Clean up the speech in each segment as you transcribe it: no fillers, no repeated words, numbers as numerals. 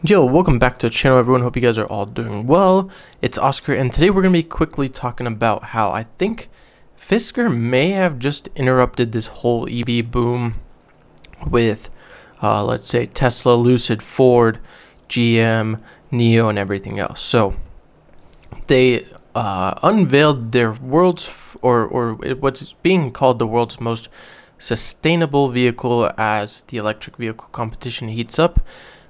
Yo, welcome back to the channel, everyone. Hope you guys are all doing well. It's Oscar, and today we're going to be quickly talking about how I think Fisker may have just interrupted this whole EV boom with, let's say, Tesla, Lucid, Ford, GM, NIO, and everything else. So they unveiled their what's being called the world's most sustainable vehicle as the electric vehicle competition heats up.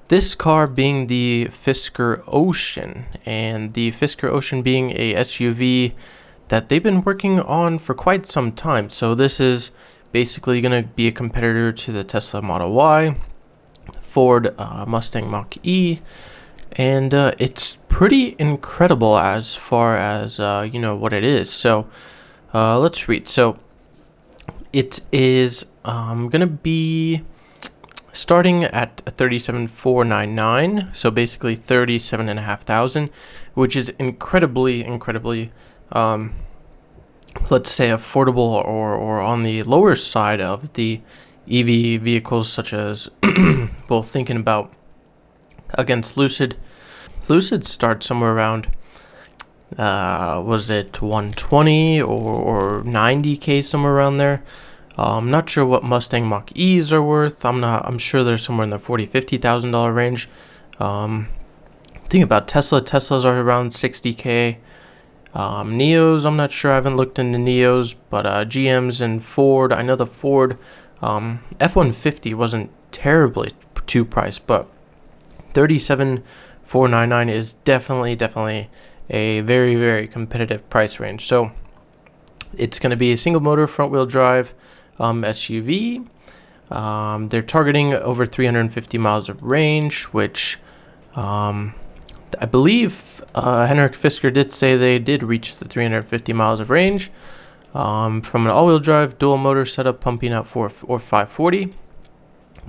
This car being the Fisker Ocean, and the Fisker Ocean being a SUV that they've been working on for quite some time. So this is basically going to be a competitor to the Tesla Model Y, Ford Mustang Mach-E, and it's pretty incredible as far as what it is. So let's read. So it is going to be starting at $37,499, so basically $37,500, which is incredibly, let's say, affordable or on the lower side of the EV vehicles, such as, well, thinking about against Lucid. Lucid starts somewhere around, was it 120 or 90K, somewhere around there. I'm not sure what Mustang Mach-E's are worth. I'm sure they're somewhere in the $40,000-$50,000 range. Think about Tesla. Teslas are around 60K. NIOs, I'm not sure. I haven't looked into NIOs, but GMs and Ford. I know the Ford F-150 wasn't terribly too priced, but $37,499 is definitely a very competitive price range. So it's going to be a single motor front wheel drive SUV. They're targeting over 350 miles of range, which I believe Henrik Fisker did say they did reach the 350 miles of range from an all-wheel drive dual motor setup, pumping out 540.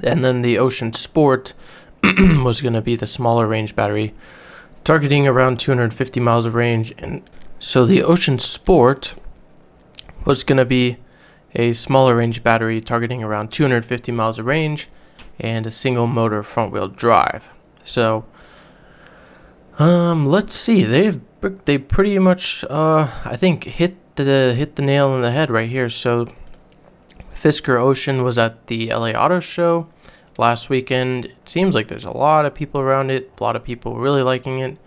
And then the Ocean Sport was going to be the smaller range battery, targeting around 250 miles of range. And so the Ocean Sport was going to be a smaller range battery targeting around 250 miles of range and a single motor front wheel drive. So let's see, they pretty much I think hit the nail on the head right here. So Fisker Ocean was at the LA Auto Show last weekend. It seems like there's a lot of people around it, a lot of people really liking it,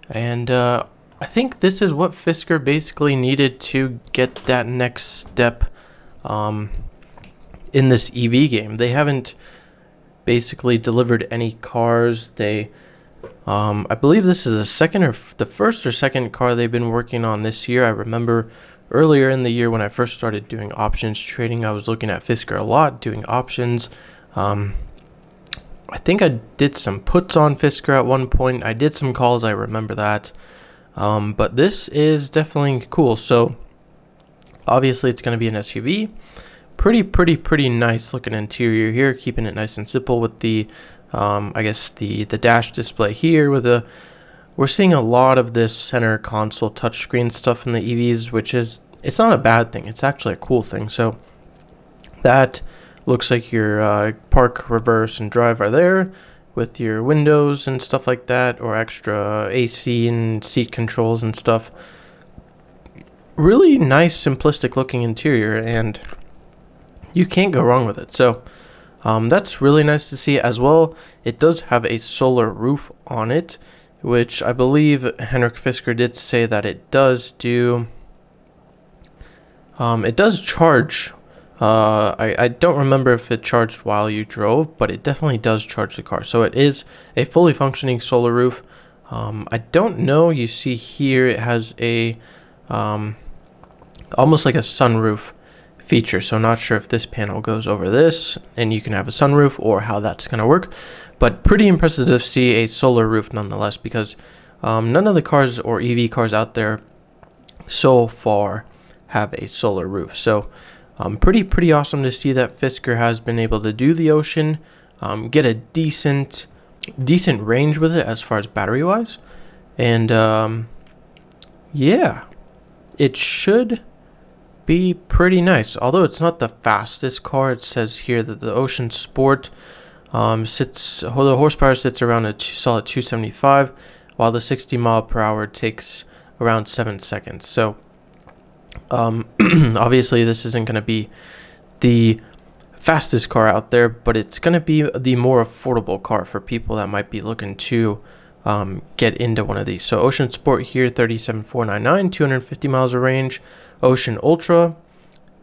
and I think this is what Fisker basically needed to get that next step in this EV game. They haven't basically delivered any cars. They, I believe this is the first or second car they've been working on this year. I remember earlier in the year when I first started doing options trading, I was looking at Fisker a lot, doing options. I think I did some puts on Fisker at one point. I did some calls, I remember that. But this is definitely cool. So obviously it's going to be an SUV. Pretty nice looking interior here, keeping it nice and simple with the I guess the dash display here with we're seeing a lot of this center console touchscreen stuff in the EVs, which it's not a bad thing. It's actually a cool thing. So that looks like your park, reverse, and drive are there with your windows and stuff like that, or extra AC and seat controls and stuff. Really nice, simplistic looking interior, and you can't go wrong with it. So that's really nice to see as well. It does have a solar roof on it, which I believe Henrik Fisker did say that it does do. It does charge. I don't remember if it charged while you drove, but it definitely does charge the car. So it is a fully functioning solar roof. I don't know. You see here it has a almost like a sunroof feature. So not sure if this panel goes over this and you can have a sunroof or how that's going to work. But pretty impressive to see a solar roof nonetheless, because none of the cars or EV cars out there so far have a solar roof. So pretty awesome to see that Fisker has been able to do the Ocean, get a decent range with it as far as battery wise, and yeah, it should be pretty nice. Although it's not the fastest car, it says here that the Ocean Sport The horsepower sits around a solid 275, while the 60 mile per hour takes around 7 seconds. So obviously this isn't going to be the fastest car out there, but it's going to be the more affordable car for people that might be looking to get into one of these. So Ocean Sport here, 37,499, 250 miles of range. Ocean Ultra,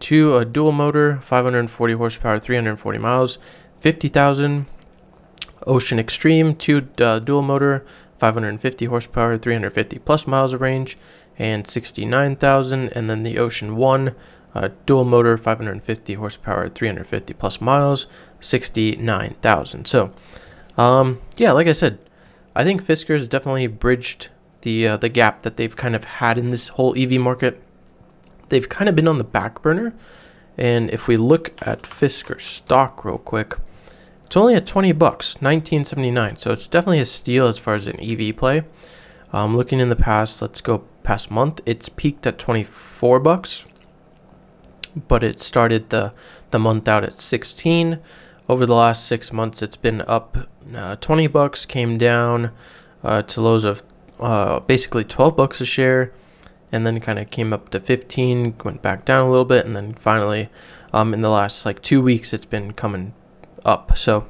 a dual motor, 540 horsepower, 340 miles, 50,000. Ocean Extreme, dual motor, 550 horsepower, 350 plus miles of range, and 69,000. And then the Ocean One, dual motor, 550 horsepower, 350 plus miles, 69,000. So yeah, like I said, I think Fisker has definitely bridged the gap that they've kind of had in this whole EV market. They've kind of been on the back burner, and if we look at Fisker stock real quick, it's only at $20, $19.79. So it's definitely a steal as far as an EV play. Looking in the past, let's go past month, it's peaked at $24, but it started the month out at 16. Over the last 6 months, it's been up $20, came down to lows of basically $12 a share, and then kind of came up to 15, went back down a little bit, and then finally in the last like 2 weeks, it's been coming up. So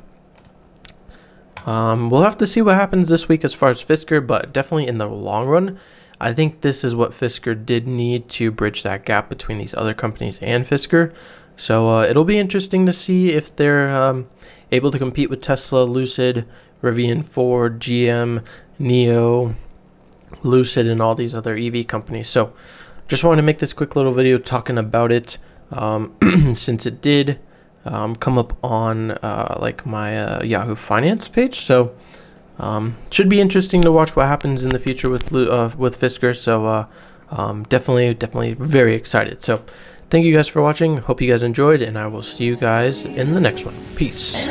we'll have to see what happens this week as far as Fisker, but definitely in the long run, I think this is what Fisker did need to bridge that gap between these other companies and Fisker. So it'll be interesting to see if they're able to compete with Tesla, Lucid, Rivian, Ford, GM, NIO, Lucid, and all these other EV companies. So just wanted to make this quick little video talking about it since it did come up on like my Yahoo Finance page. So should be interesting to watch what happens in the future with Fisker. So definitely very excited. So thank you guys for watching. Hope you guys enjoyed, and I will see you guys in the next one. Peace.